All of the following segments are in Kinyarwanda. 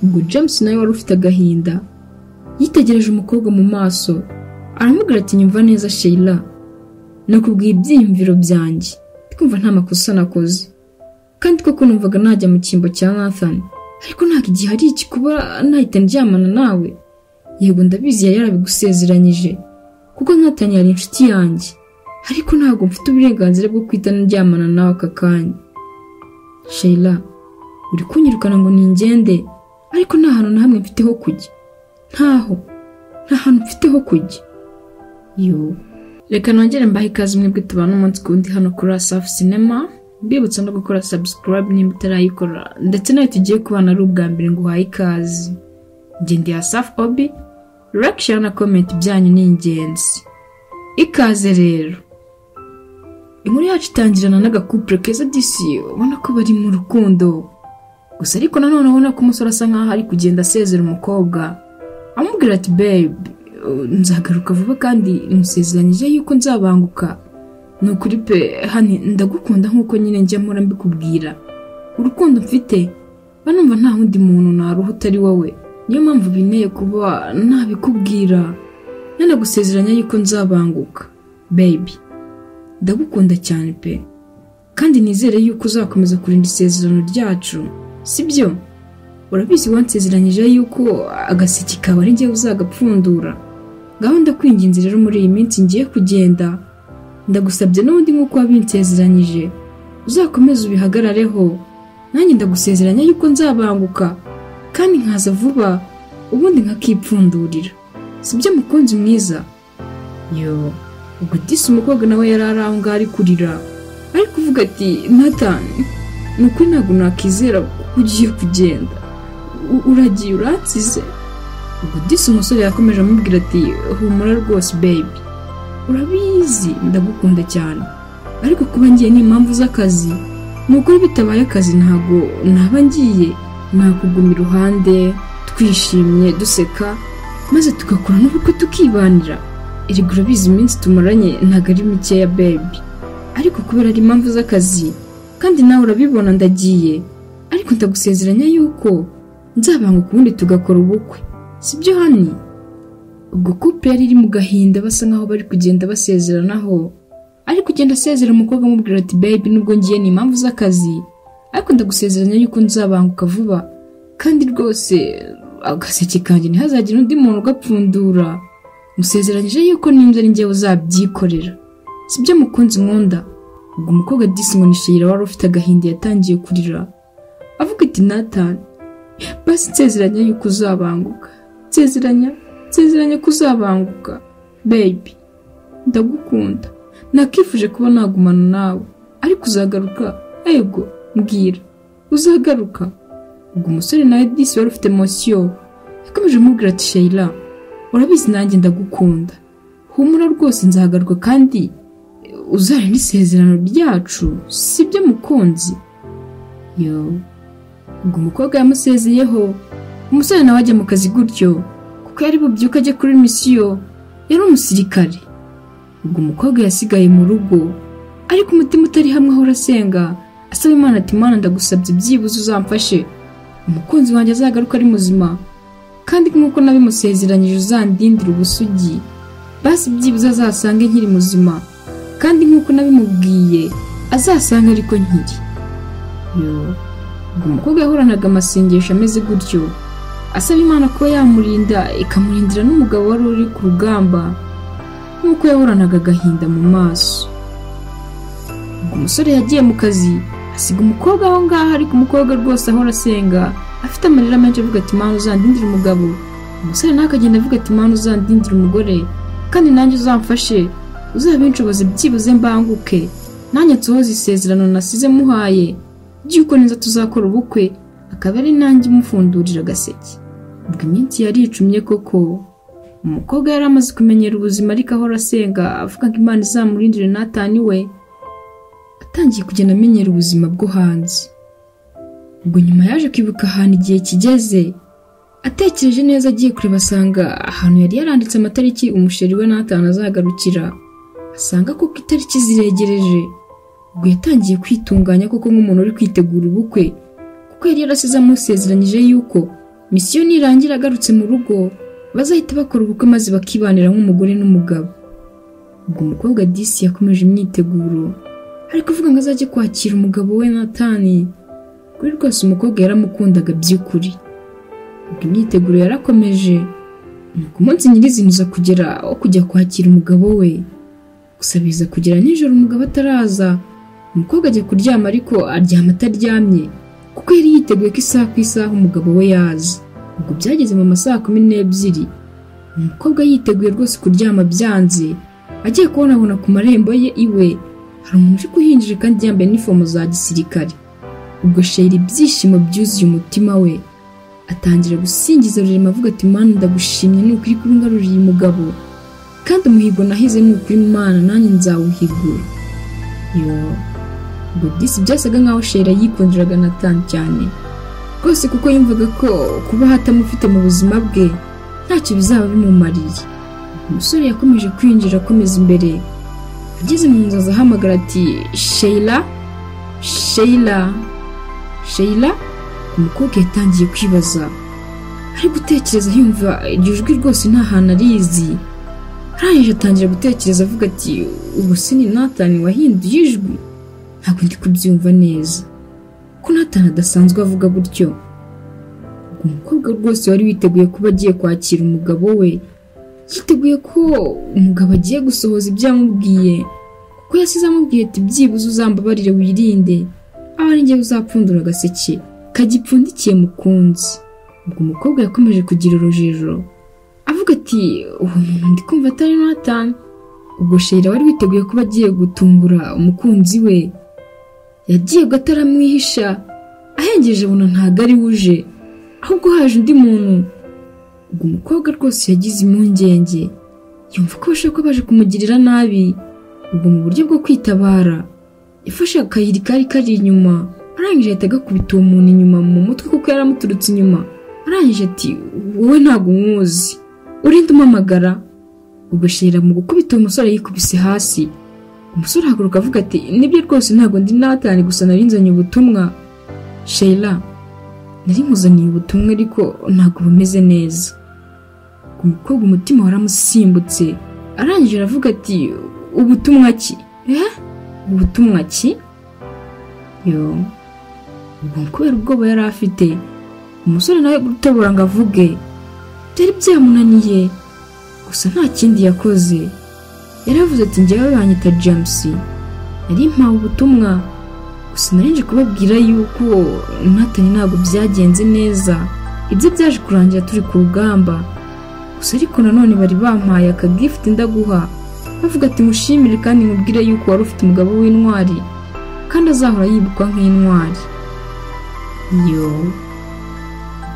ubwo James nawe wari ufite agahinda yitegereje umukobwa mu maso aramubwira ati nyumva neza Sheila, nakubwiye ibyiyumviro byanjye twumva nta makosa nakoze kandi koko numvaga najya mu cyimbo cya Nathan, ariko ntabwo igihe ari iki kuba nahita ndyamana nawe. Yego ndabizi yari yarabigusezeranyije kuko Nathan yari inshuti yanjye, ariko ntabwo mfite uburenganzira bwo kwita ndyamana nawe aka kanya. Sheila, uri kunyirukana ngo ningende, ariko nta hantu na hamwe mfiteho kujya. Nta hantu mfiteho kujya. Yo, reka nongere mbahe ikaze mwebwe tubana umunsi kundi hano kuri Asaf Cinema. Mbibutsa no gukora subscribe nimba utarayikora, ndetse nawe tugiye kubana ari ubwa mbere ngo uhaye ikaze. Njye ndi Asaf Obi, like, share na comment byanyu ni ingenzi. Ikaze rero. Inkuru yacu itangirana n'agakupure keza disi ubona ko bari mu rukundo. Gusa ariko nanone ubona ko umusore asa nkaho ari kugenda asezera umukobwa. Amubwira ati babe, nzagaruka vuba kandi musezeranyije yuko nzabanguka. Nukuri pe hani ndagukunda nkuko nyine njya mpora mbikubwira. Urukundo mfite banumva nta wundi muntu naruha utari wowe. Niyo mpamvu bineye kuba nabikubwira. Nanagusezeranya yuko nzabanguka. Baby, ndagukunda cyane pe. Kandi nizere yuko uzakomeza kurinda isezerano ryacu. Sibyo? Urabizi wansezeranyije yuko agasiki kawe ari njye uzagapfundura. Ngaho ndakwinginze rero muri iyi minsi ngiye kugenda. Ndagusabye n'undi nkuko wabinsezeranyije uzakomeza ubihagarareho. Nanjye ndagusezeranya yuko nzabanguka kandi nkaza vuba ubundi nkakipfundurira. Sibyo mukunzi mwiza? Yo, ubwo disi umukobwa nawe yarari aho ngaho ari kurira, ari kuvuga ati Nathan, nuko ntabwo nakizera ko ugiye kugenda. Uragiye uransize. Ubwo disi umusore yakomeje amubwira ati humura rwose baby, urabizi ndagukunda cyane, ariko kuba ngiye ni impamvu z'akazi. Nuko bitabaye akazi ntabwo naba ngiye. Nakuguma iruhande twishimye duseka maze tugakora n'ubukwe tukibanira. Erega urabizi iminsi tumaranye ntabwo ari mikeya baby, ariko kubera ari impamvu z'akazi kandi nawe urabibona ndagiye, ariko ndagusezeranya yuko nzabanguka ubundi tugakora ubukwe. Sibyo hani? Ubwo couple yari iri mu gahinda basa nkaho bari kugenda basezeranaho, ari kugenda asezera umukobwa amubwira ati baby, nubwo ngiye ni impamvu z'akazi, ariko ndagusezeranya yuko nzabanguka vuba kandi rwose agaseke kanjye ntihazagira undi muntu ugapfundura. Musezeranyije yuko nimba ari njye uzabyikorera. Sibyo mukunzi nkunda? Ubwo umukobwa disi ngo ni Sheila wari ufite agahinda yatangiye kurira avuga ati Nathan, basi nsezeranya yuko uzabanguka. Nsezeranya ko uzabanguka baby, ndagukunda. Nakifuje kuba nagumana nawe, ariko uzagaruka. Ego mbwira, uzagaruka? Ubwo umusore nawe disi wari ufite emotion yakomeje amubwira ati Sheila, urabizi nanjye ndagukunda, humura rwose nzagaruka kandi uzarinde isezerano ryacu. Sibyo mukunzi? Yo, ubwo umukobwa yamusezeyeho, umusore nawe ajya mu kazi gutyo kuko yari bubyuka ajya kuri misiyo. Yari umusirikare. Ubwo umukobwa yasigaye mu rugo, ariko umutima utari hamwe ahora asenga asaba Imana ati Mana, ndagusabye byibuze uzamfashe umukunzi wanjye azagaruka ari muzima, kandi nkuko nabimusezeranyije uzandindira ubusugi. Basi byibuze azasange nkiri muzima, kandi nkuko nabimubwiye azasanga ariko nkiri. Yo, ubwo umukobwa yahoranaga amasengesho ameze gutyo asaba Imana ko yamurinda ikamurindira n'umugabo wari uri ku rugamba nkuko yahoranaga agahinda mu maso. Ubwo umusore yagiye mu kazi asiga umukobwa aho ngaho, ariko umukobwa rwose ahora asenga afite amarira menshi avuga ati Mana uzandindira umugabo. Umusore nakagenda avuga ati Mana uzandindira umugore, kandi nanjye uzamfashe uzabinshoboze byibuze mbanguke, nanjye nsohoze isezerano nasize muhaye byuko neza tuzakora ubukwe, akaba ari nanjye mufundurira agaseke. Ubwo iminsi yari icumye koko. Umukobwa yari amaze kumenyera ubuzima, ariko ahora asenga avuga ko Imana izamurindire Nathan we. Atangiye kugenda amenyera ubuzima bwo hanze. Ubwo nyuma yaje kwibuka ahantu igihe kigeze, atekereje neza agiye kureba asanga ahantu yari yaranditse amatariki umusheri we Nathan azagarukira, asanga ko itariki ziregereje. Ubwo yatangiye kwitunganya koko nk'umuntu uri kwitegura ubukwe, kuko yari yarasize amusezeranyije yuko misiyo nirangira agarutse mu rugo bazahita bakora ubukwe maze bakibanira nk'umugore n'umugabo. Ubwo umukobwa Disi yakomeje imyiteguro ariko avuga ngo azajye kwakira umugabo we Nathan. Kuri rwose umukobwa yaramukundaga by'ukuri. Ubwo imyiteguro yarakomeje nuko umunsi nyirizina uza kugera aho kujya kwakira umugabo we. Gusa biza kugera nijoro umugabo ataraza, umukobwa ajya kuryama ariko aryama ataryamye kuko yari yiteguye ko isaha ku isaha umugabo we yaza. Ubwo byageze mu masaha 12 umukobwa yiteguye rwose kuryama byanze, agiye kubona ku marembo ye iwe hari umuntu uri kuhinjira kandi yambaye inifomu za gisirikare. Ubwo Sheila ibyishimo byuzuye umutima we atangira gusingiza Rurema avuga ati Mana ndagushimye n'ukuri kungaruriye umugabo kandi umuhigo nahize n'ukuri Mana nanjye nzawuhigura. Ubwo Disi byasaga nkaho Sheila yikundiraga Nathan cyane rwose kuko yumvaga ko kuba hatamufite mu buzima bwe ntacyo bizaba bimumariye. Umusore yakomeje kwinjira akomeza imbere, ageze mu nzu azahamagara ati Sheila, Sheila, Sheila. Umukobwa yatangiye kwibaza, ari gutekereza yumva iryo jwi rwose nta hantu arizi. Arangije atangira gutekereza avuga ati ubu se ni Nathan wahinduye ijwi? Ntabwo ndi kubyumva neza ko Nathan adasanzwe avuga gutyo. Umukobwa rwose wari witeguye kuba agiye kwakira umugabo we, yiteguye ko umugabo agiye gusohoza ibyo yamubwiye kuko yasize amubwiye ati byibuze uzambabarire wirinde aba ari njye uzapfundura agaseke kagipfundikiye mukunzi. Ubwo umukobwa yakomeje kugira urujijo avuga ati uwo muntu ndi kumva atari Nathan. Ubwo Sheila wari witeguye kuba agiye gutungura umukunzi we yagiye gataramwihisha, ahengeje abona ntago ari wuje ahubwo haje undi muntu. Ubwo umukobwa rwose yagize impungenge yumva ko bashaka ko baje kumugirira nabi. Ubwo mu buryo bwo kwitabara yafashe akayiri kari inyuma, arangije ahita agakubita uwo muntu inyuma mu mutwe kuko yaramuturutse inyuma. Arangije ati wowe ntabwo nkuzi, urinde umamagara. Ubwo Sheila mu gukubita umusore yikubise hasi. Umusore ahaguruka avuga ati nibyo rwose ntabwo ndi Nathan gusa narinzanye ubutumwa. Sheila nari nkuzaniye ubutumwa ariko ntabwo bumeze neza. Umukobwa umutima waramusimbutse, arangije aravuga ati ubutumwa ki? Ubutumwa ki? Ubwo kubera ubwoba yari afite umusore nawe gutabura ngo avuge byari byamunaniye, gusa nta kindi yakoze. Yaravuze ati njyewe banyita James, yari mpawe ubutumwa gusa narinje kubabwira yuko Nathan ntabwo byagenze neza, ibyo byaje kurangira turi ku rugamba. Gusa ariko nanone bari bampaye aka gift ndaguha, bavuga ati mushimire kandi mubwire yuko wari ufite umugabo w'intwari kandi azahora yibukwa nk'intwari.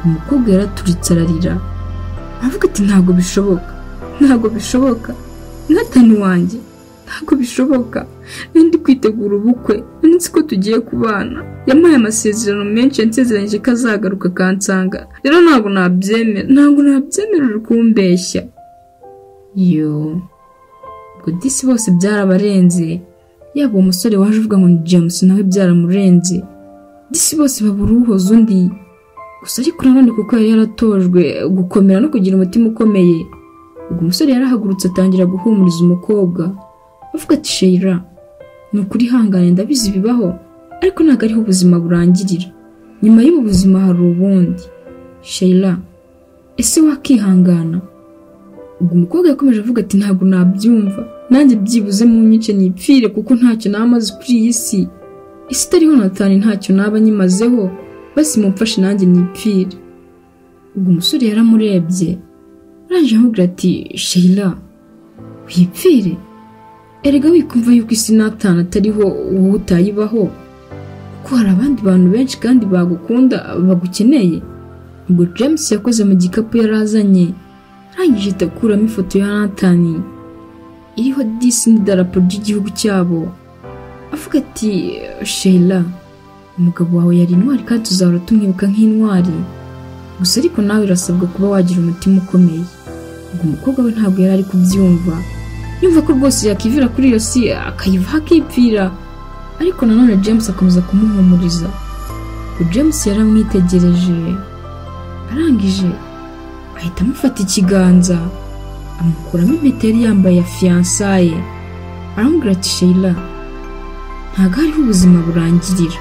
Umukobwa yaraturitse ararira avuga ati ntabwo bishoboka Nathan wanjye, ntabwo bishoboka. Ndi kwitegura ubukwe, nzi ko tugiye kubana, yampaye amasezerano menshi yansezeranyije ko azagaruka kansanga, rero ntabwo nabyemera uri kumbeshya. Ubwo Disi bose byarabarenze, yaba umusore waje uvuga ngo ni James nawe byaramurenze. Disi bose babura uhoza undi, gusa ariko nanone kuko yari yaratojwe gukomera no kugira umutima ukomeye. Ubwo umusore yarahagurutse atangira guhumuriza umukobwa avuga ati Sheila ni ukuri hangane ndabizi bibaho ariko ntabwo ariho ubuzima burangirira, nyuma y'ubu buzima hari ubundi. Sheila ese wakihangana? Ubwo umukobwa yakomeje avuga ati ntabwo nabyumva, nanjye byibuze mu nyice nipfire kuko ntacyo namaze kuri iyi si itariho Nathan, ntacyo naba nyimazeho, basi mumfashe nanjye nipfire. Ubwo umusore yaramurebye arangije amubwira ati Sheila wipfire? Erega wikumva yuko isi Nathan atariho wowe utayibaho kuko hari abandi bantu benshi kandi bagukunda bagukeneye. Ubwo James yakoze mu gikapu yarazanye, arangije atakuramo ifoto ya Nathan iriho Disi n'idarapo ry'igihugu cyabo, avuga ati Sheila umugabo wawe yari intwari kandi tuzahora tumwibuka nk'intwari, gusa ariko nawe urasabwa kuba wagira umutima ukomeye. Ubwo umukobwa we ntabwo yari ari kubyumva, yumva ko rwose yakivira kuri iyo si akayivaho akipfira, ariko nanone James akomeza kumuhumuriza. Ubwo James yaramwitegereje arangije ahita amufata ikiganza amukuramo impeta yari yambaye ya fiyansaye. Aramubwira ati Sheila, ntabwo hariho ubuzima burangirira.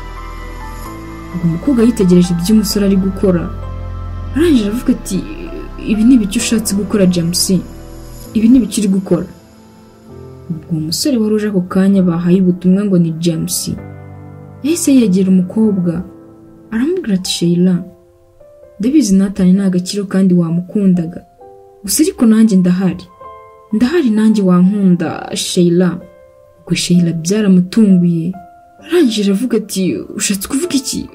Ubwo umukobwa yitegereje ibyo umusore ari gukora, arangije avuga ati ibi ni ibiki ushatse gukora James? Ibi ni ibiki uri gukora? Ubwo umusore wari uje ako kanya bahaye ubutumwa ngo ni James yahise yegera umukobwa aramubwira ati Sheila, ndabizi Nathan ni agaciro kandi wamukundaga, gusa ariko nanjye ndahari nanjye wankunda Sheila. Ubwo Sheila byaramutunguye, arangije avuga ati ushatse kuvuga iki?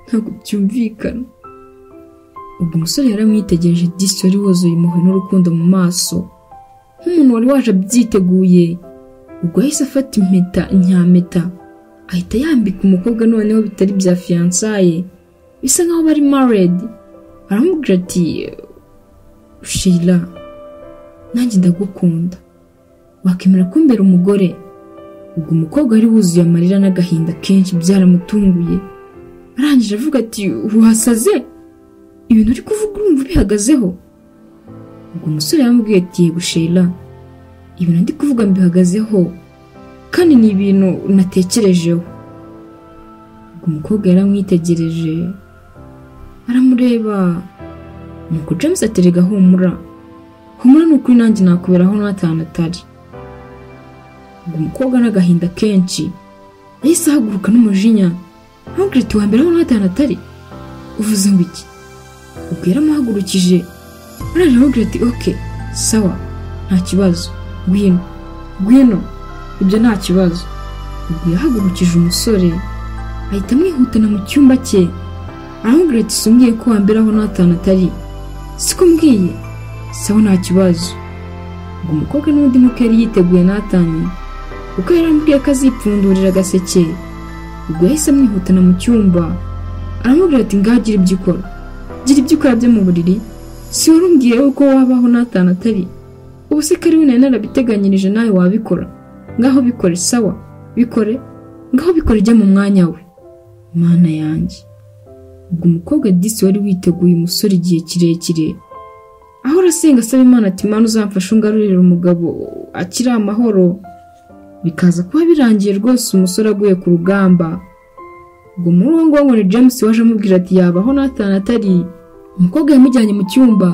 Ntabwo byumvikana. Ubwo umusore yaramwitegereje disi wari wuzuye impuhwe n'urukundo mu maso nk'umuntu wari waje abyiteguye. Ubwo yahise afata impeta nyampeta ahita yambika umukobwa noneho bitari bya fiyansaye, bisa nkaho bari married. Aramubwira ati Sheila, nanjye ndagukunda, wakemera kumbera umugore? Ubwo umukobwa wari wuzuye amarira n'agahinda kenshi byaramutunguye, arangije avuga ati wasaze? Ibintu uri kuvuga urumva bihagazeho? Ubwo umusore yamubwiye ati yego Sheila, ibintu ndi kuvuga mbihagazeho kandi ni ibintu natekerejeho. Ubwo umukobwa yaramwitegereje aramureba, nuko James aterega humura ni ukuri nanjye nakubera aho Nathan atari. Ubwo umukobwa n'agahinda kenshi yahise ahaguruka n'umujinya aramubwira ati wambera aho Nathan atari? Uvuze ngo iki? Ubwo yaramuhagurukije arangije aramubwira ati okay sawa nta kibazo, ngwino ibyo nta kibazo. Ubwo yahagurukije umusore ahita amwihutana mu cyumba cye aramubwira ati sumbwiye ko wambera aho Nathan atari? Siko mbwiye? Sawa nta kibazo. Ubwo umukobwa n'undi muke yari yiteguye Nathan kuko yarambwiye ko azipfundurira agaseke. Ubwo yahise amwihutana mu cyumba aramubwira ati ngagira ibyo ukora byo mu buriri, si warumbwiye uko wabaho Nathan atari? Ubu se kari nari narabiteganyirije nawe wabikora? Ngaho bikore. Sawa bikore, ngaho bikore ijya mu mwanya we. Mana yanjye. Ubwo umukobwa disi wari witeguye umusore igihe kirekire aho arasenga asaba Imana ati Mana uzamfasha ungarurire umugabo akiri amahoro, bikaza kuba birangiye rwose umusore aguye ku rugamba. Ubwo muri uwo ngo ni James waje amubwira ati yabaho Nathan atari? Umukobwa yamujyanye mu cyumba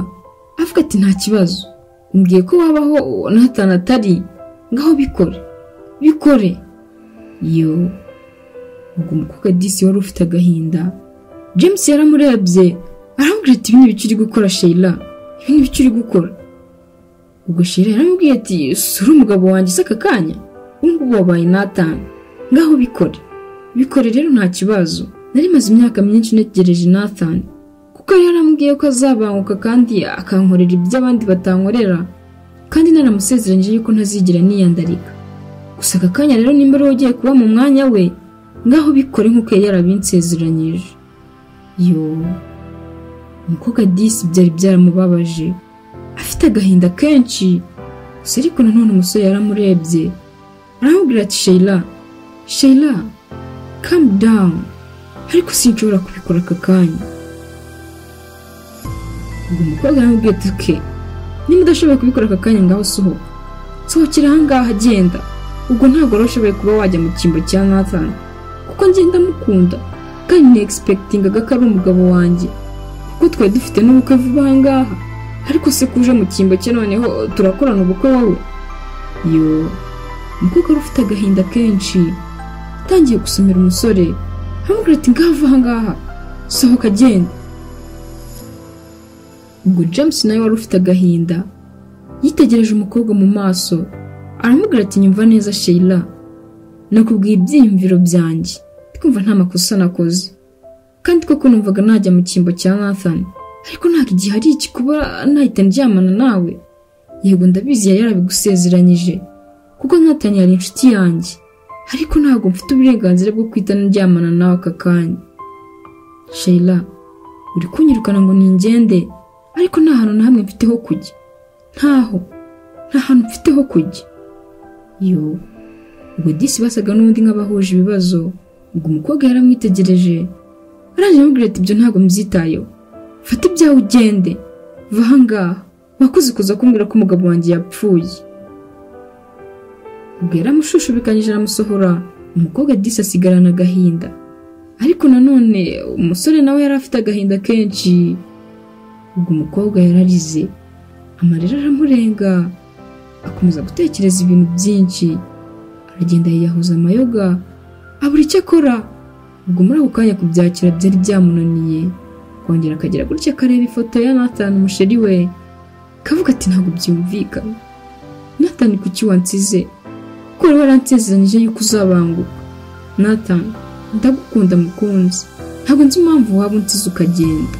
avuga ati nta kibazo, umbwiye ko wabaho Nathan atari, ngaho bikore. Yo. Ubwo umukobwa disi wari ufite agahinda, James yaramurebye aramubwira ati ibi ni ibiki uri gukora Sheila? Ibi ni ibiki uri gukora? Ubwo Sheila yaramubwiye ati sura umugabo wanjye se aka kanya, ngubu wabaye Nathan, ngaho bikore rero nta kibazo. Nari maze imyaka myinshi negereje Nathan kuko yarambwiye ko azabanguka kandi akankorera ibyo abandi batankorera, kandi naramusezeranyije yuko ntazigira niyandarika. Gusa aka kanya rero nimba ari ugiye kuba mu mwanya we, ngaho bikore nkuko yarabinsezeranyije. Yo. Umukobwa disi byari byaramubabaje, afite agahinda kenshi. Gusa ariko nanone umusore yaramurebye aramubwira ati Sheila calm down, ariko sinshobora kubikora aka kanya. Ubwo umukobwa yaramubwiye ati okay, niba udashoboye kubikora aka kanya ngaho sohokera ahangaha agenda. Ubwo ntabwo warashoboye kuba wajya mu cyimbo cya Nathan kuko ngenda mukunda kandi ni expectingaga ko ari umugabo wanjye kuko twari dufite n'ubukwe vuba ahangaha, ariko se kuje mu cyimbo cye noneho turakorana ubukwe wowe? Yo. Umukobwa ufite agahinda kenshi atangiye gusomera umusore aramubwira ati ngava ahangaha, sohoka agenda. Ubwo James nawe wari ufite agahinda yitegereje umukobwa mu maso aramubwira ati nyumva neza Sheila, nakubwiye ibyiyumviro byanjye, twumva nta makosa nakoze kandi koko numvaga najya mu cyimbo cya Nathan, ariko ntabwo igihe ari iki kuba nahita ndyamana nawe. Yego ndabizi yari yarabigusezeranyije kuko Nathan yari inshuti yanjye, ariko ntabwo mfite uburenganzira bwo kwita ndyamana nawe aka kanya. Sheila, uri kunyirukana ngo ningende, ariko nta hantu na hamwe mfite ho kujya. Nta hantu mfite ho kujya. Yo. Ubwo disi basaga n'undi nk'abahuje ibibazo. Ubwo umukobwa yaramwitegereje arangije amubwira ati ibyo ntabwo mbyitayeho, fata ibyawe ugende, va ahangaha, wakoze kuza kumbwira ko umugabo wanjye yapfuye. Ubwo yaramushushubikanyije aramusohora, umukobwa disi asigarana agahinda, ariko nanone umusore nawe yari afite agahinda kenshi. Ubwo umukobwa yararize, amarira aramurenga, akomeza gutekereza ibintu byinshi, aragenda yiyahuza amayoga, abura icyo akora. Ubwo muri ako kanya kubyakira byari byamunaniye, kongera akagera gutya akareba ifoto ya Nathan umusheri we, kavuga ati ntabwo byumvikana, Nathan kuki wansize, ko wari waransezeranyije yuko uzabanguka. Nathan, ndagukunda mukunzi, ntabwo nzi impamvu waba unsize ukagenda.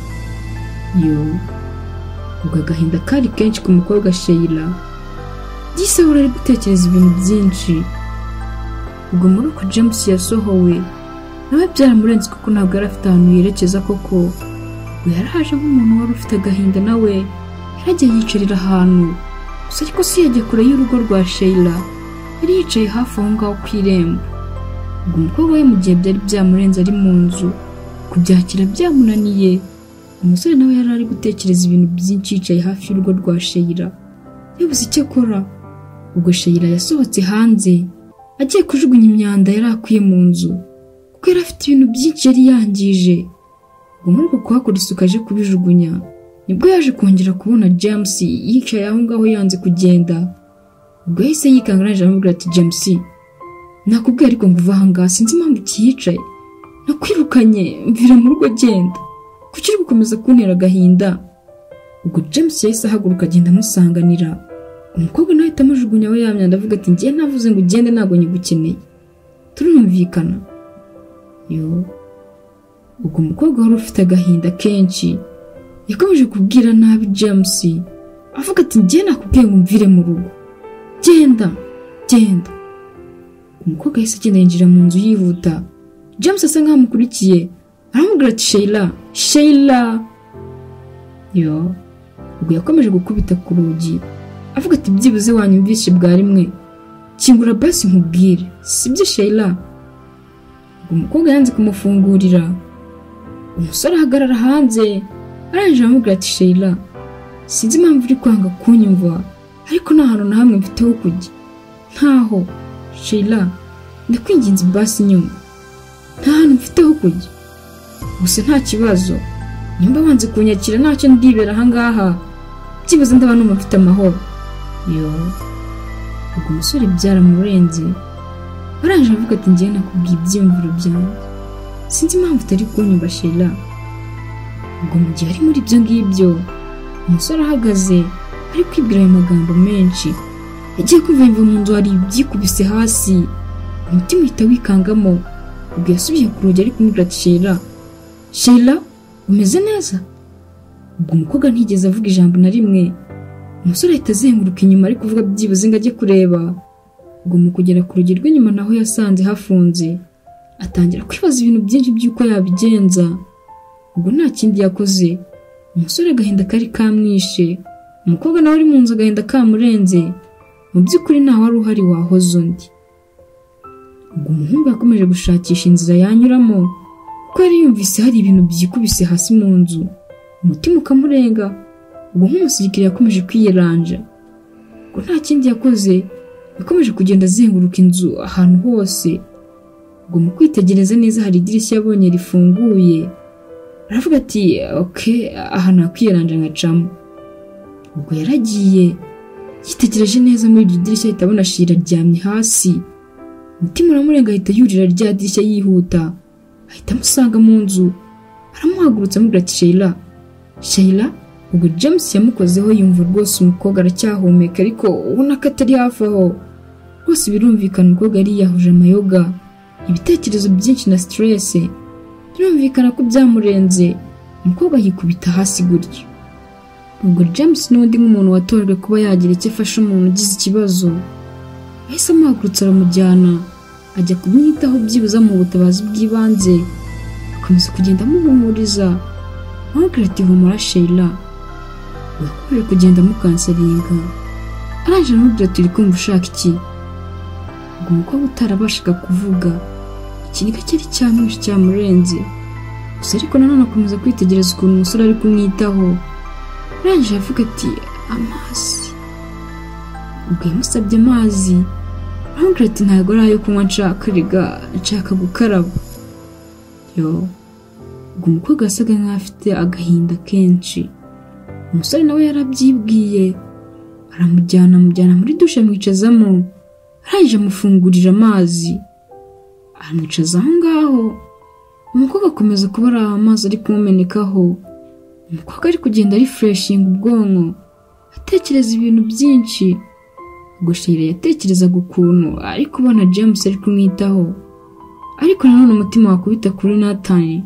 Ubwo agahinda kari kenshi ku mukobwa Sheila, gise ahora ari gutekereza ibintu byinshi. Ubwo muri uko James yasohowe, nawe byaramurenze kuko ntabwo yari afite ahantu yerekeza koko. We yarahaje nk'umuntu wari ufite agahinda, nawe yaragiye yicarira ahantu, gusa ariko si yajya kure y'urugo rwa Sheila, yari yicaye hafi aho ngaho ku irembo. Ubwo umukobwa we mu gihe byari byamurenze ari mu nzu, kubyakira byamunaniye, umusore nawe yari ari gutekereza ibintu byinshi yicaye hafi y'urugo rwa Sheila, yabuze icyo akora. Ubwo Sheila yasohotse hanze agiye kujugunya imyanda yari akuye mu nzu, kuko yari afite ibintu byinshi yari yangije. Ubwo muri uko kuhakora isuku aje kubijugunya, nibwo yaje kongera kubona James yicaye aho ngaho yanze kugenda. Ubwo yahise yikanga arangije aramubwira ati James, nakubwiye ariko ngo uva ahangaha, sinzi impamvu ukiyicaye, nakwirukanye, mvira mu rugo genda, kuki uri gukomeza kuntera agahinda. Ubwo James yahise ahaguruka agenda amusanganira, umukobwa nawe ahita amujugunya we ya myanda avuga ati ngiye navuze ngo ugende ntabwo nyigukeneye, turumvikana. Ubwo umukobwa wari ufite agahinda kenshi yakomeje kubwira nabi James, avuga ati ngiye nakubwiye ngo mvire mu rugo, genda. Umukobwa yahise agenda yinjira mu nzu yihuta. James asa nkaho amukurikiye, aramubwira ati Sheila. Ubwo yakomeje gukubita ku rugi avuga ati byibuze wanyumvishe bwa rimwe, kingura basi nkubwire, sibyo Sheila? Ubwo umukobwa yanze kumufungurira, umusore ahagarara hanze arangije aramubwira ati Sheila, sinzi impamvu uri kwanga kunyumva, ariko nta hantu na hamwe mfite ho kujya. Ntaho Sheila, ndakwinginze basi nyuma, nta hantu mfite ho kujya. Gusa nta kibazo, nimba wanze kunyakira ntacyo ndibera ahangaha, byibuze ndaba numva mfite amahoro. Ubwo umusore byaramurenze, arangije avuga ati ngiye nakubwiye ibyiyumviro byanjye, sinzi impamvu utari kunyumva Sheila. Ubwo mu gihe ari muri ibyo ngibyo, umusore ahagaze ari kwibwira ayo magambo menshi, yagiye kumva mu nzu hari ibyikubise hasi, umutima uhita wikangamo. Ubwo yasubiye ku rugi ari kumubwira ati Sheila, umeze neza? Ubwo umukobwa ntigeze avuga ijambo na rimwe, umusore ahita azenguruka inyuma ari kuvuga byibuze ngo ajye kureba. Ubwo mu kugera ku rugi rw'inyuma naho yasanze hafunze, atangira kwibaza ibintu byinshi by'uko yabigenza. Ubwo nta kindi yakoze, umusore agahinda kari kamwishe, umukobwa nawe ari mu nzu agahinda kamurenze, mu by'ukuri nta wari uhari wahoze undi. Ubwo umuhungu yakomeje gushakisha inzira yanyuramo, kuko yari yumvise hari ibintu byikubise hasi mu nzu, umutima ukamurenga. Ubwo nk'umusirikare yakomeje kwiyeranja, ubwo nta kindi yakoze, yakomeje kugenda azenguruka inzu ahantu hose. Ubwo mu kwitegereza neza hari idirishya yabonye rifunguye, aravuga ati aha nakwiyeranja nkacamo. Ubwo yaragiye yitegereje neza muri iryo dirishya, ahita abona Sheila aryamye hasi, umutima uramurenga, ahita yurira rya dirishya yihuta, ahita amusanga mu nzu, aramuhagurutsa amubwira ati Sheila. Ubwo James yamukozeho yumva rwose umukobwa aracyahumeka, ariko ubona ko atari hafi aho. Rwose birumvikana umukobwa yari yahuje amayoga, ibitekerezo byinshi na stress, birumvikana ko byamurenze, umukobwa yikubita hasi gutyo. Ubwo James n'undi nk'umuntu watojwe kuba yagira icyo afasha umuntu ugize ikibazo, yahise amuhagurutsa aramujyana, ajya kumwitaho byibuze mu butabazi bw'ibanze, akomeza kugenda amuhumuriza, amubwira ati humura Sheila. Yakomeje kugenda amukansaringa, arangije aramubwira ati uri kumva ushaka iki? Ubwo umukobwa utarabashaga kuvuga, ikiniga cyari cyamwishe cyamurenze, gusa ariko nanone akomeza kwitegereza ukuntu umusore ari kumwitaho. Arangije avuga ati amazi. Ubwo yamusabye amazi, aramubwira ati ntabwo ari ayo kunywa nshaka gukaraba. Ubwo umukobwa yasaga nk'aho afite agahinda kenshi. Umusore nawe yarabyibwiye, aramujyana muri dushe amwicazamo, arangije amufungurira amazi, amwicaza aho ngaho. Umukobwa akomeza kubara amazi ari kumumenekaho. Umukobwa ari kugenda refreshinga ubwonko, atekereza ibintu byinshi. Ubwo Sheila yatekerezaga ukuntu ari kubona James ari kumwitaho, ariko nanone umutima wakubita kuri Nathan,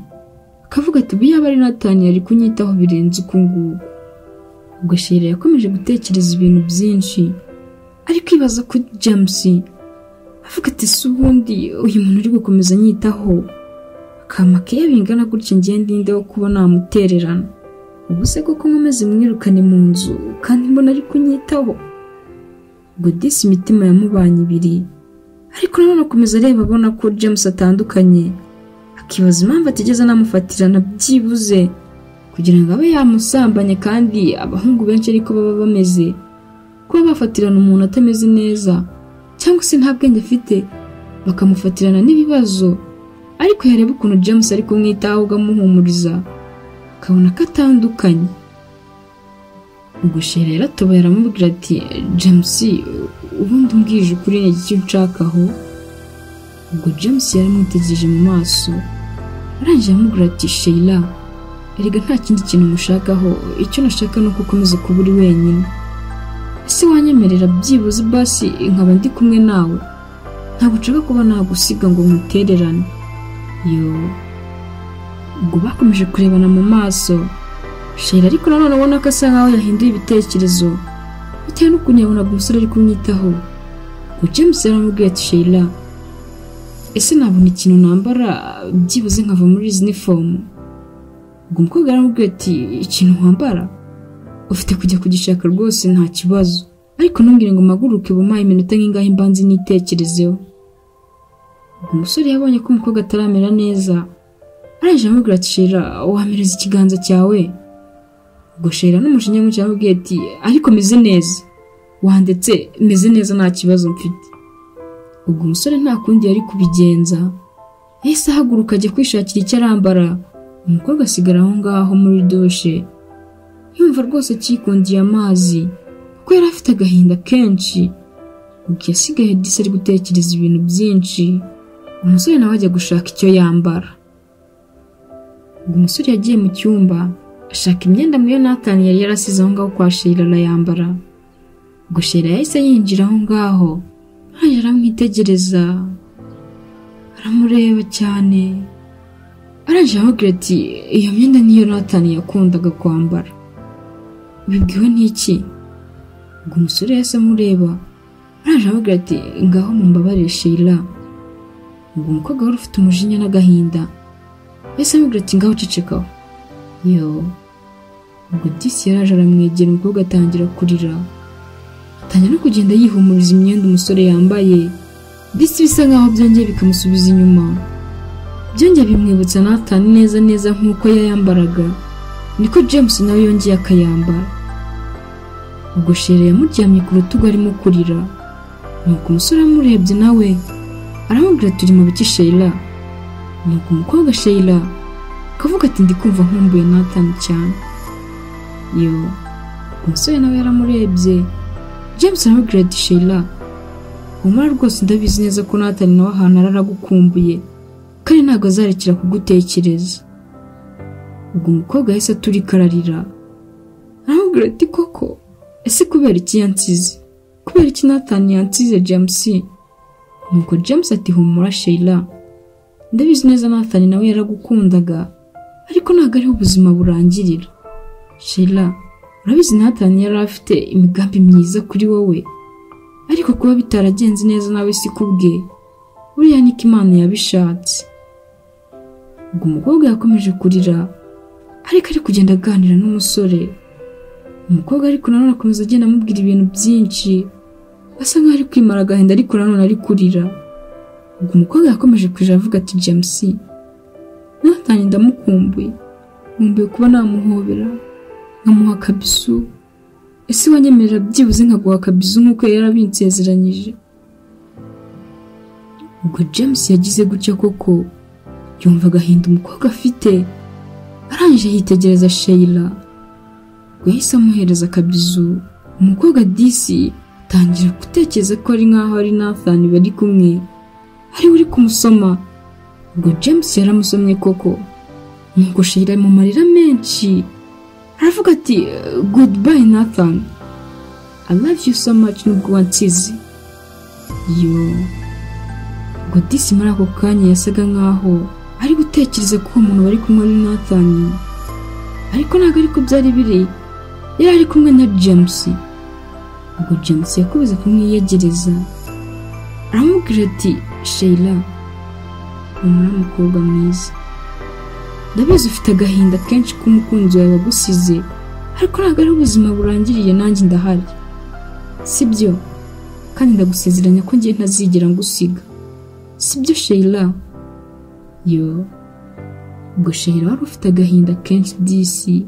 akavuga ati ubu yaba ari Nathan yari kunyitaho birenze uko nguko. Ubwo Sheila yakomeje gutekereza ibintu byinshi, ariko ibaza kuri James, avuga ati si ubundi uyu muntu uri gukomeza anyitaho, akamake yabingana gutya ngende wo kubona amutererana. Ubu se koko nkomeze mwirukane mu nzu kandi mbona ari kunyitaho. Ubwo disi imitima yamubanye ibiri, ariko nanone akomeza areba abona ko James atandukanye, akibaza impamvu atigeze anamufatirana byibuze kugira ngo abe yamusambanye. Kandi abahungu benshi ariko baba bameze kuba bafatirana umuntu atameze neza cyangwa se nta bwenge afite bakamufatirana n'ibibazo, ariko yareba ukuntu James ari kumwitaho ugamuhumuriza akabona ko atandukanye. Ubwo Sheila yaratobaye aramubwira ati James, ubundi umbwije ukuri ni iki nshakaho? Ubwo James yaramwitegereje mu maso, arangije amubwira ati Sheila, erega nta kindi kintu mushakaho, icyo nashaka ni uko ukomeza kuba uri wenyine. Ese wanyemerera byibuze basi nkaba ndi kumwe nawe? Ntabwo nshaka kuba nagusiga ngo mutererane. Ubwo bakomeje kurebana mu maso. Sheila ariko nanone abona ko asa nkaho yahinduye ibitekerezo bitewe n'ukuntu yabonaga umusore ari kumwitaho. Ubwo James yaramubwiye ati Sheila, ese nabona ikintu nambara byibuze nkava muri izi uniform? Ubwo umukobwa yaramubwiye ati ikintu wambara ufite kujya kugishaka rwose nta kibazo, ariko ntumbwire ngo maguruke bumaye iminota nk'ingahe mbanze nitekerezeho. Ubwo umusore yabonye ko umukobwa ataramera neza, arangije amubwira ati Sheila, wamereza ikiganza cyawe? Ubwo Sheila n'umujinya mwinshi yaramubwiye ati ariko meze neza, wandetse meze neza nta kibazo mfite. Ubwo umusore nta kundi yari kubigenza, yahise ahaguruka ajya kwishakira icyo arambara. Umukobwa asigara aho ngaho muri dushe yumva rwose akikundiye amazi kuko yari afite agahinda kenshi. Ubwo yasigaye disi ari gutekereza ibintu byinshi. Umusore nawe ajya gushaka icyo yambara. Ubwo umusore yagiye mu cyumba ashaka imyenda muyo Nathan yari yarasize aho ngaho kwa Sheila arayambara. Ubwo Sheila yahise yinjira aho ngaho, arangije aramwitegereza, aramureba cyane, arangije amubwira ati iyo myenda niyo Nathan yakundaga kwambara, ubibwiwe n'iki? Ubwo umusore yahise amureba, arangije amubwira ati ngaho mumbabarire Sheila. Ubwo umukobwa wari ufite umujinya n'agahinda yahise amubwira ati ngaho cecekaho. Ubwo disi yaraje aramwegera, umukobwa atangira kurira, atangira no kugenda yihumuriza imyenda umusore yambaye. Disi bisa nkaho byongeye bikamusubiza inyuma, byongeye bimwibutsa Nathan neza nk'uko yayambaraga, niko James nawe yongeye akayambara. Ubwo Sheila yamuryamye ku rutugu arimo kurira, nuko umusore amurebye nawe aramubwira ati uri mu biki Sheila? Nuko umukobwa Sheila akavuga ati ndi kumva nkumbuye Nathan cyane. Umusore nawe yaramurebye. James aramubwira ati Sheila, umara rwose ndabizi neza ko Nathan nawe ahantu araragukumbuye kandi ntabwo azarekera kugutekereza. Ubwo umukobwa yahise aturika ararira, aramubwira ati koko ese kubera iki yansize? Kubera iki Nathan yansize James? Nuko James ati humura Sheila, ndabizi neza Nathan nawe yaragukundaga, ariko ntabwo ari ubuzima burangirira. Sheila, urabizi Nathan yari afite imigambi myiza kuri wowe, ariko kuba bitaragenze neza nawe si kubwe, buriya niko Imana yabishatse. Ubwo umukobwa yakomeje kurira, ariko ari kugenda aganira n'umusore. Umukobwa ariko nanone akomeza agenda amubwira ibintu byinshi, asa nkaho ari kwimara agahinda ariko nanone ari kurira. Ubwo umukobwa yakomeje kurira avuga ati James, Nathan ndamukumbuye, nkumbuye kuba namuhobera nkamuha akabisu. Ese wanyemerera byibuze nkaguha akabisu nk'uko yarabinsezeranyije? Ubwo James yagize gutya koko yumva agahinda umukobwa afite, arangije yitegereza Sheila. Ubwo yahise amuhereza akabisu. Umukobwa Disi atangira gutekereza ko ari nkaho ari Nathan bari kumwe, ari uri kumusoma. Ubwo James yaramusomye koko, nuko Sheila mu marira menshi aravuga ati, goodbye Nathan, I love you so much nubwo wansize. Ubwo Disi muri ako kanya yasaga nkaho ari gutekereza ko umuntu bari kumwe ari Nathan, ariko ntabwo ariko byari biri, yari ari kumwe na James. Ubwo James yakomeza kumwiyegereza aramubwira ati, Sheila, umukobwa mwiza, ndabizi ufite agahinda kenshi k'umukunzi wawe wagusize, ariko ntabwo ari ubuzima burangiriye, nanjye ndahari, sibyo? Kandi ndagusezeranya ko ngiye ntazigera ngusiga, sibyo Sheila? Ubwo Sheila wari ufite agahinda kenshi Disi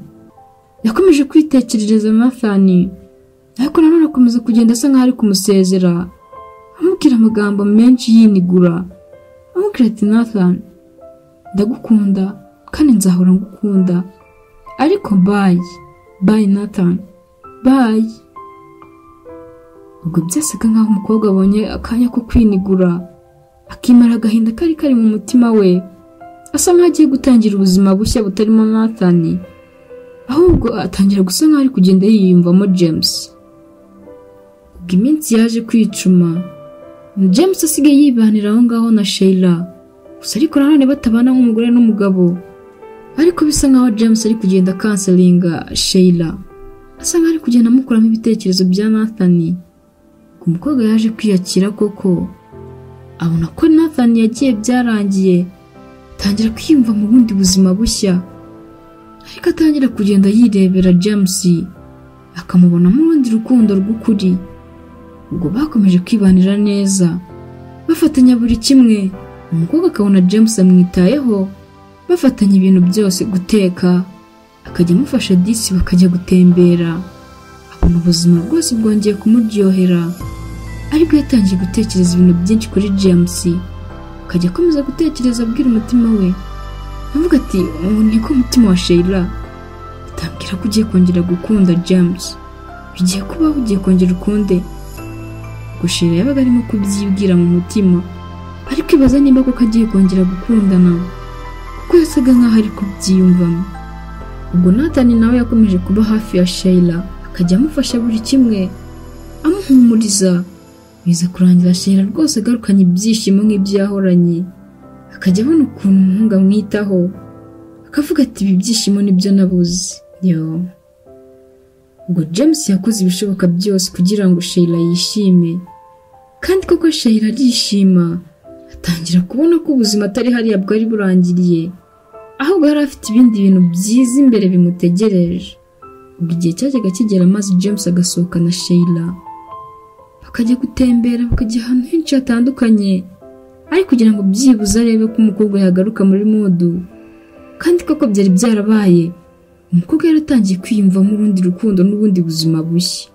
yakomeje kwitekerereza Nathan, ariko nanone akomeza kugenda asa nkaho ari kumusezera, amubwira amagambo menshi yinigura, amubwira ati, Nathan, ndagukunda kandi nzahora ngukunda, ariko bye Nathan, bye. Ubwo byasaga nkaho umukobwa abonye akanya ko kwinigura, akimara agahinda kari mu mutima we, asa nkaho agiye gutangira ubuzima bushya butarimo Nathan, ahubwo atangira gusa nkaho ari kugenda yiyumvamo James. Ubwo iminsi yaje kwicuma, James asigaye yibanira aho ngaho na Sheila, gusa ariko nanone batabana nk'umugore n'umugabo, ariko bisa nkaho James ari kugenda kanselinga Sheila, asa nkaho ari kugenda amukuramo ibitekerezo bya Nathan. Umukobwa yaje kwiyakira koko, abona ko Nathan yagiye byarangiye, atangira kwiyumva mu bundi buzima bushya, ariko atangira kugenda yirebera James, akamubonamo urundi rukundo rw'ukuri. Ubwo bakomeje kwibanira neza, bafatanya buri kimwe. Umukobwa akabona James amwitayeho, bafatanya ibintu byose, guteka, akajya amufasha Disi bakajya gutembera. Abona ubuzima rwose bwongeye kumuryohera, ariko yatangiye gutekereza ibintu byinshi kuri James, akajya akomeza gutekereza abwira umutima we, avuga ati, niko umutima wa Sheila itambwira ko ugiye kongera gukunda James, bigiye kubaho ugiye kongera ukunde. Ubwo Sheila yabaga arimo kubyibwira mu mutima, ariko ibaza niba koko agiye kongera gukundana, kuko yasaga nkaho ari kubyiyumvamo. Ubwo Nathan nawe yakomeje kuba hafi ya Sheila, akajya amufasha buri kimwe, amuhumuriza. Biza kurangira Sheila rwose agarukanye ibyishimo nk'ibyo yahoranye, akajya abona ukuntu umuhungu amwitaho, akavuga ati, ibi byishimo nibyo nabuze. Ubwo James yakoze ibishoboka byose kugira ngo Sheila yishime, kandi koko Sheila arishima, atangira kubona ko ubuzima atari hariya bwari burangiriye, ahubwo yari afite ibindi bintu byiza imbere bimutegereje. Ubwo igihe cyajyaga kigera maze James agasohoka na Sheila, bakajya gutembera, bakajya ahantu henshi hatandukanye, ari kugira ngo byibuze arebe ko umukobwa yagaruka muri modu. Kandi koko byari byarabaye, umukobwa yaratangiye kwiyumvamo urundi rukundo n'ubundi buzima bushya.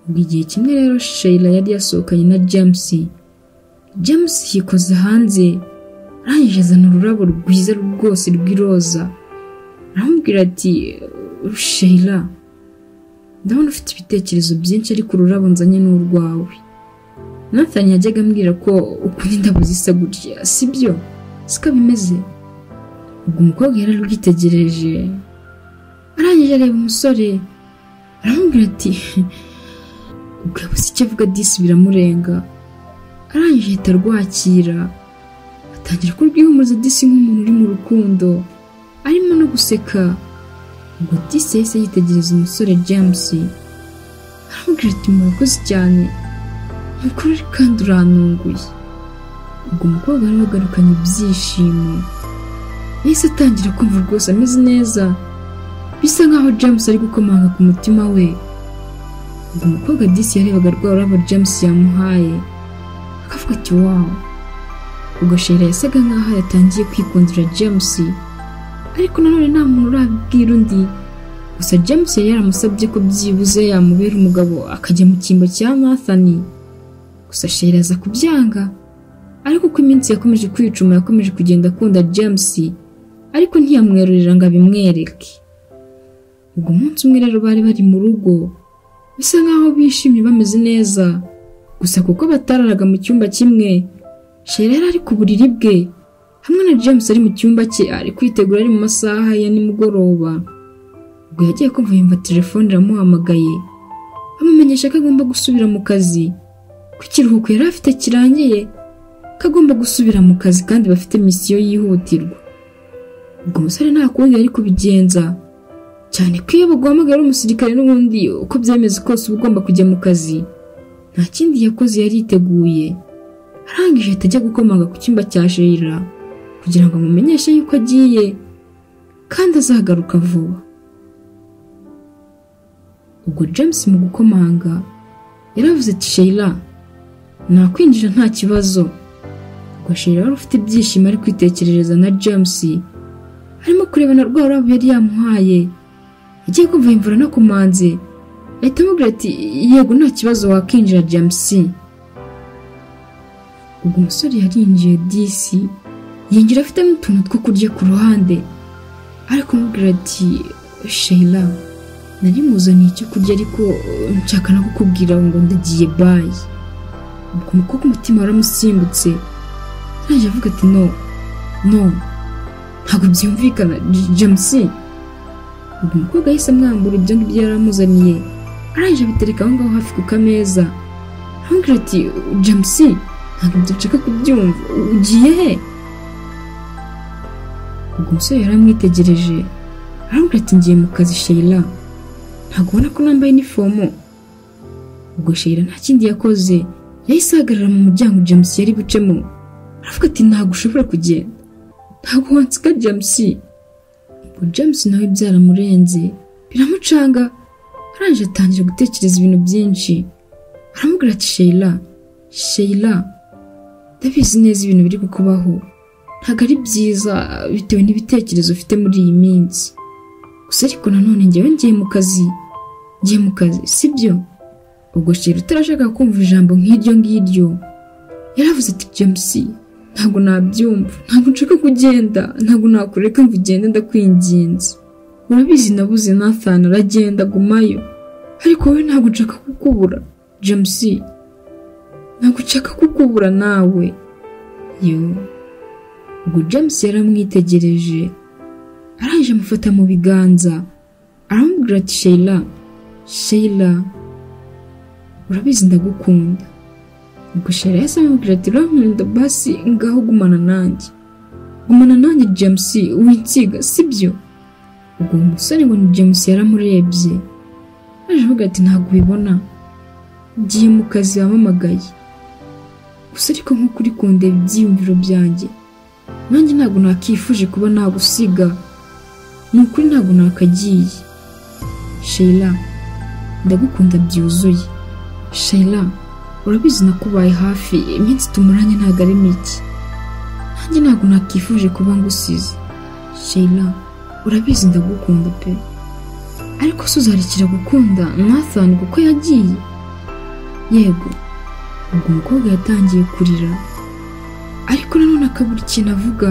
Ubwo igihe kimwe rero Sheila yari yasohokanye na James yikoza hanze, arangije azana ururabo rwiza rwose rw'iroza, aramubwira ati, Sheila, ndabona ufite ibitekerezo byinshi, ariko ururabo nzanye n'urwawe. Nathan yajyaga ambwira ko ukunda indabo zisa gutya, sibyo? Siko bimeze? Ubwo umukobwa yararwitegereje, arangije areba umusore, aramubwira ati, ubwo si icyo avuga Disi biramurenga. Arangije ahita arwakira, atangira kurwihumuriza Disi nk'umuntu uri mu rukundo, arimo no guseka. Ubwo Disi yahise yitegereza umusore James, aramubwira ati, murakoze cyane, mukuru kandi urantunguye. Ubwo umukobwa wari wagarukanye ibyishimo, yahise atangira kumva rwose ameze neza, bisa nkaho James ari gukomanga ku mutima we. Ubwo umukobwa Disi yarebaga rwa rurabo James yamuhaye, akavuga ati, wow. Ubwo Sheila yasaga nkaho yatangiye kwikundira James, ariko nanone nta muntu urabibwira undi. Gusa James yari yaramusabye ko byibuze yamubera umugabo akajya mu cyimbo cya Nathan. Gusa Sheila aza kubyanga, ariko uko iminsi yakomeje kwicuma yakomeje kugenda akunda James, ariko ntiyamwerurira ngo abimwereke. Ubwo umunsi umwe rero bari mu rugo bisa nkaho bishimye bameze neza, gusa kuko batararaga mu cyumba kimwe, Sheila yari ari ku buriri bwe hamwe na James ari mu cyumba cye ari kwitegura, ari mu masaha ya nimugoroba. Ubwo yagiye kumva yumva telefone iramuhamagaye amumenyesha ko agomba gusubira mu kazi, ko ikiruhuko yari afite kirangiye, ko agomba gusubira mu kazi kandi bafite misiyo yihutirwa. Ubwo umusore nta kundi yari kubigenza, cyane ko iyo baguhamagara umusirikare n'ubundi uko byemeze kose uba ugomba kujya mu kazi. Nta kindi yakoze, yari yiteguye. Arangije atajya gukomanga ku cyumba cya Sheila kugira ngo amumenyeshe yuko agiye kandi azagaruka vuba. Ubwo James mu gukomanga yaravuze ati Sheila, nakwinjira nta kibazo. Ubwo Sheila wari ufite ibyishimo ari kwitekerereza na James, arimo kureba na rwa rurabo yari yamuhaye. Yagiye kumva imvura no kumanze, ahita amubwira ati yego nta kibazo wakinjira James. Ubwo umusore yarinjiye disi, yinjira afite n'utuntu two kurya ku ruhande, ariko amubwira ati Sheila, nari muzaniye icyo kurya ariko nshaka no kukubwira ngo ndagiye bye. Ubwo umukobwa umutima waramusimbutse, araje avuga ati no ntabwo byumvikana James. Ubwo umukobwa yahise amwambura ibyo ngibyo yaramuzaniye, araje abitereka aho ngaho hafi ku kameza, aramubwira ati James, ntabwo nshaka kubyumva, ugiye he? Ubwo umusore yaramwitegereje, aramubwira ati ngiye mu kazi Sheila, ntabwo ubona ko nambaye inifomo? Ubwo Sheila nta kindi yakoze, yahise ahagarara mu muryango James yari bucemo, aravuga ati ntabwo ushobora kugenda, ntabwo wansiga James. Ubwo James nawe byaramurenze biramucanga, arangije atangira gutekereza ibintu byinshi. Aramubwira ati Sheila, ndabizi neza ibintu biri kukubaho ntabwo ari byiza bitewe n'ibitekerezo ufite muri iyi minsi, gusa ariko nanone njyewe ngiye mu kazi sibyo? Ubwo Sheila utarashaka kumva ijambo nk'iryo ngiryo yaravuze ati James, ntabwo nabyumva, ntabwo nshaka kugenda, ntabwo nakureka ngo ugende, ndakwinginze. Urabizi nabuze Nathan, aragenda gumayo, ariko wowe ntabwo nshaka kukubura James, ntabwo nshaka kukubura nawe. Ubwo James yaramwitegereje, arangije amufata mu biganza, aramubwira ati Sheila, urabizi ndagukunda. Ubwo Sheila yahise amubwira ati urankunda basi ngaho gumana nanjye James, winsiga sibyo? Ubwo umusore ngo ni James yaramurebye, araje avuga ati ntabwo ubibona, ngiye mu kazi wamamagaye, gusa ariko nk'ukuri kundeba ibyiyumviro byanjye, nanjye ntabwo nakifuje kuba nagusiga, ni ukuri ntabwo nakagiye. Sheila, ndagukunda byuzuye. Sheila, urabizi nakubaye hafi, iminsi tumuranye ntabwo ari mike, nanjye ntabwo nakifuje kuba ngusize. Sheila, urabizi ndagukunda pe, ariko se uzarikira gukunda Nathan kuko yagiye? Yego. Ubwo umukobwa yatangiye kurira, ariko nanone akabura ikintu avuga,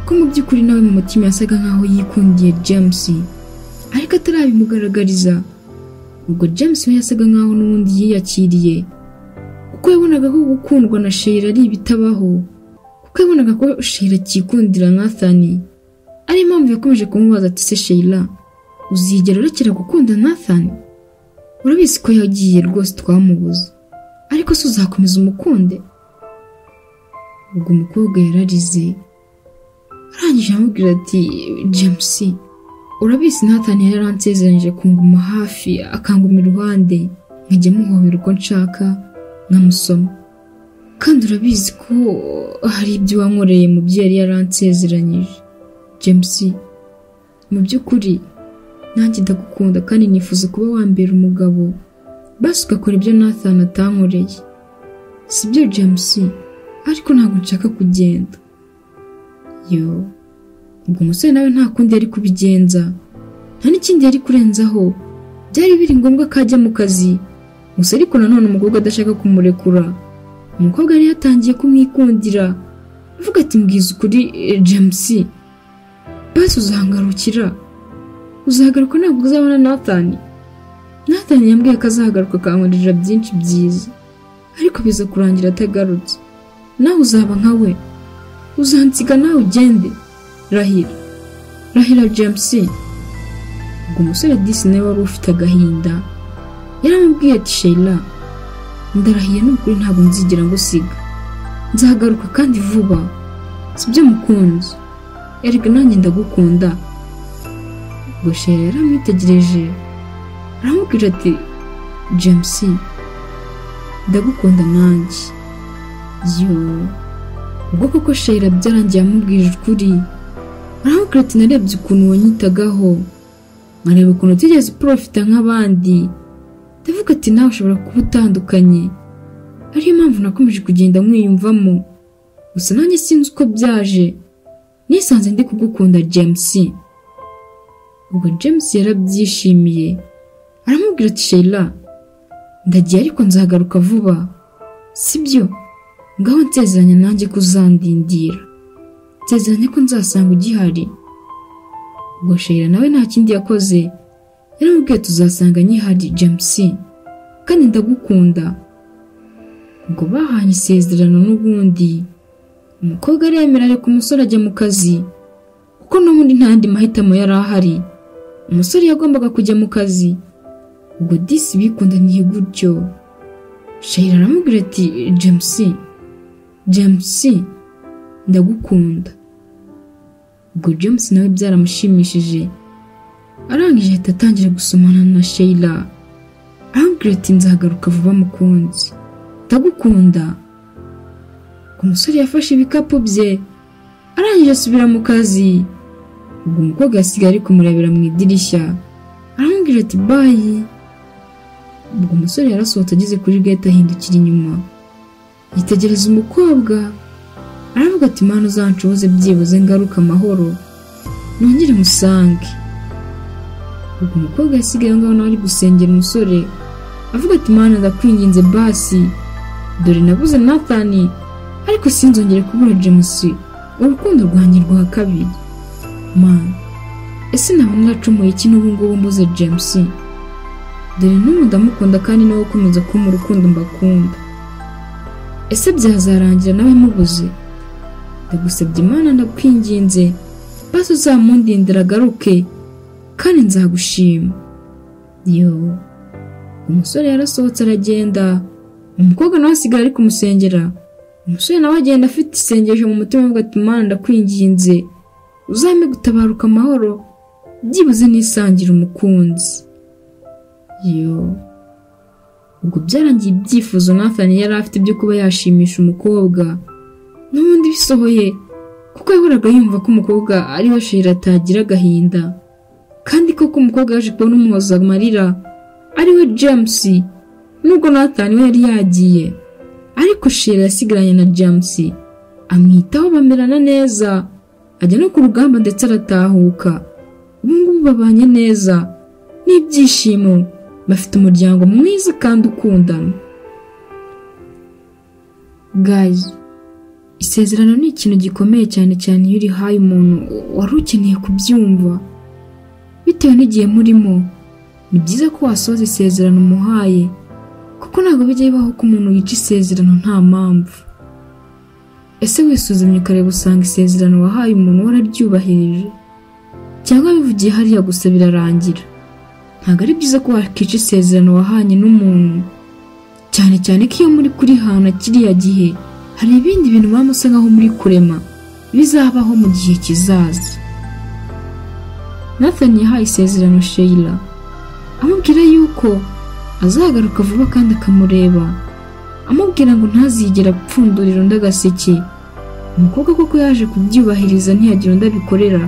ko mu by'ukuri nawe mu mutima yasaga nkaho yikundiye James, ariko atarabimugaragariza. Ubwo James we yasaga nkaho n'ubundi yiyakiriye, kuko yabonaga ko gukundwa na Sheila ari ibitabaho, kuko yabonaga ko Sheila akikundira Nathan. Ari impamvu yakomeje kumubaza ati se Sheila, uzigera urekera gukunda Nathan? Urabizi ko yagiye rwose twamubuze, ariko se uzakomeza umukunde? Ubwo umukobwa yararize, arangije amubwira ati James, urabizi Nathan yaransezeranyije kunguma hafi, akanguma iruhande, nkajya muhobera uko nshaka, nkamusoma. Kandi urabizi ko hari ibyo wankoreye mu byo yari yaransezeranyije. James, mu by'ukuri nanjye ndagukunda kandi nifuza kuba wambera umugabo, basi ugakora ibyo Nathan atankoreye, sibyo James? Ariko ntabwo nshaka kugenda. ubwo umusore nawe nta kundi yari kubigenza, nta n'ikindi yari kurenzaho. Byari biri ngombwa ko ajya mu kazi, gusa ariko nanone umukobwa adashaka kumurekura. Umukobwa yari yatangiye kumwikundira, avuga ati mbwiza ukuri James, basi uzangarukira, uzagaruka ntabwo uzabona Nathan. Nathan yambwiye ko azagaruka akankorera byinshi byiza, ariko biza kurangira atagarutse. Nawe uzaba nka we, uzansiga nawe ugende. Rahira James. Ubwo umusore Disney wari ufite agahinda yaramubwiye ati Sheila, ndarahiye n'ukuri ntabwo nzigera ngusiga, nzagaruka kandi vuba, sibyo mukunzi, erega nanjye ndagukunda. Ubwo Sheila yaramwitegereje aramubwira ati James, ndagukunda nanjye. Ubwo koko Sheila byarangiye amubwije ukuri, aramubwira ati narebye ukuntu wanyitagaho, nkareba ukuntu utigeze uprofita nk'abandi, ndavuga ati nawe ushobora kuba utandukanye, ariyo mpamvu nakomeje kugenda nkwiyumvamo. Gusa nanjye sinzi uko byaje, nisanze ndi kugukunda James. Ubwo James yarabyishimiye, aramubwira ati Sheila, ndagiye ariko nzagaruka vuba, sibyo? Ngaho nsezeranya nanjye ko uzandindira, nsezeranya ko nzasanga ugihari. Ubwo Sheila nawe nta kindi yakoze, yaramubwiye tuzasanga nyihari James, kandi ndagukunda. Ubwo bahanye isezerano n'ubundi. Umukobwa aremera areka umusore ajya mu kazi, kuko n'ubundi nta yandi mahitamo yari ahari. Umusore yagombaga kujya mu kazi. Ubwo disi bikundaniye gutyo. Sheila aramubwira ati James, ndagukunda. Ubwo James nawe byaramushimishije, arangije ahita atangira gusomana na Sheila, aramubwira ati nzagaruka vuba mukunzi, ndagukunda. Umusore yafashe ibikapu bye, arangije asubira mu kazi. Ubwo umukobwa yasigaye ari kumurebera mu idirishya, aramubwira ati bye. Ubwo umusore yarasohotse ageze kuri gate ahindukira inyuma, yitegereza umukobwa, aravuga ati Mana uzanshoboze byibuze ngaruka amahoro, nongere musange. Ubwo umukobwa yasigaye ngaho nawe ari gusengera umusore, avuga ati Mana ndakwinginze basi, dore nabuze Nathan, ariko sinzongere kubura James, urukundo rwanjye rwa kabiri. Mana, ese naba naracumuye iki n'ubu ngubu mbuze James? Dore n'ubu ndamukunda kandi nawe ukomeza kumpa urukundo mbakunda. Ese byazarangira nawe mubuze? Ndagusabye Imana ndakwinginze, basi uzamundindira agaruke, kandi nzagushima. Umusore yarasohotse aragenda, umukobwa nawe asigara ari kumusengera. Umusore nawe agenda afite isengesho mu mutima, avuga ati Imana ndakwinginze, uzame gutabaruka amahoro, byibuze nisangira umukunzi. Ubwo byarangiye ibyifuzo Nathan yari afite byo kuba yashimisha umukobwa n'ubundi bisohoye, kuko yahoraga yumva ko umukobwa ari we Sheila atagira agahinda, kandi koko umukobwa yaje kubona umuhoza amarira ari we James. Nubwo Nathan we yari yagiye, ariko Sheila yasigaranye na James, amwitaho bamerana neza, ajya no ku rugamba ndetse aratahuka. Ubu ngubu babanye neza n'ibyishimo, bafite umuryango mwiza kandi ukundana. Guys, isezerano ni ikintu gikomeye cyane cyane iyo urihaye umuntu wari ukeneye kubyumva. Bitewe n'igihe murimo, ni byiza ko wasoza isezerano umuhaye, kuko ntabwo bijya bibaho ko umuntu yica isezerano nta mpamvu. Ese wisuzumye ukareba usanga isezerano wahaye umuntu wararyubahirije, cyangwa bivugiye hariya gusa birarangira? Ntabwo ari byiza ko wakica isezerano wahanye n'umuntu, cyane cyane ko iyo muri kuri hana kiriya gihe hari ibindi bintu bamusa nkaho muri kurema bizabaho mu gihe kizaza. Nathan yahaye isezerano Sheila, amubwira yuko azagaruka vuba kandi akamureba, amubwira ngo ntazigera gupfundurira undi agaseke. Umukobwa koko yaje kubyubahiriza, ntiyagira undi abikorera,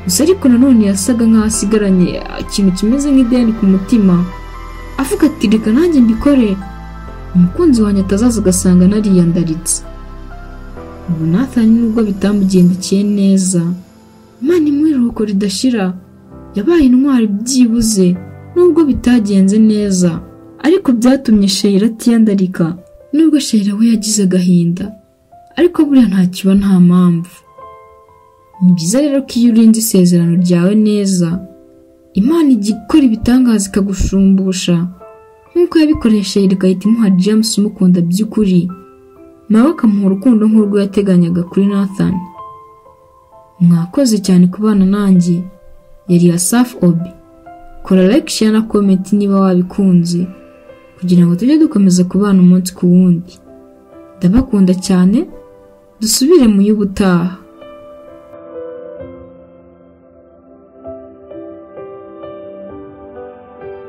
gusa ariko nanone yasaga nk'aho asigaranye ikintu kimeze nk'ideni ku mutima, avuga ati reka nanjye mbikore, umukunzi wanjye atazaza ugasanga nariyandaritse. Ubu Nathan nubwo bitamugendekeye neza, Imana imwiruko ridashira yabaye intwari byibuze nubwo bitagenze neza, ariko byatumye Sheila atiyandarika. Nubwo Sheila we yagize agahinda, ariko buriya nta kiba nta mpamvu. Ni byiza rero ko iyo urinze isezerano ryawe neza, Imana ijya ikora ibitangaza ikagushumbusha, nk'uko yabikoreye Sheila igahita imuha James umukunda by'ukuri, nawe akamuha urukundo nk'urwo yateganyaga kuri Nathan. Mwakoze cyane kubana nanjye, yari Asaf Obi. Kora like, share na comment niba wabikunze, kugira ngo tujye dukomeza kubana umunsi ku wundi. Ndabakunda cyane, dusubire mu y'ubutaha.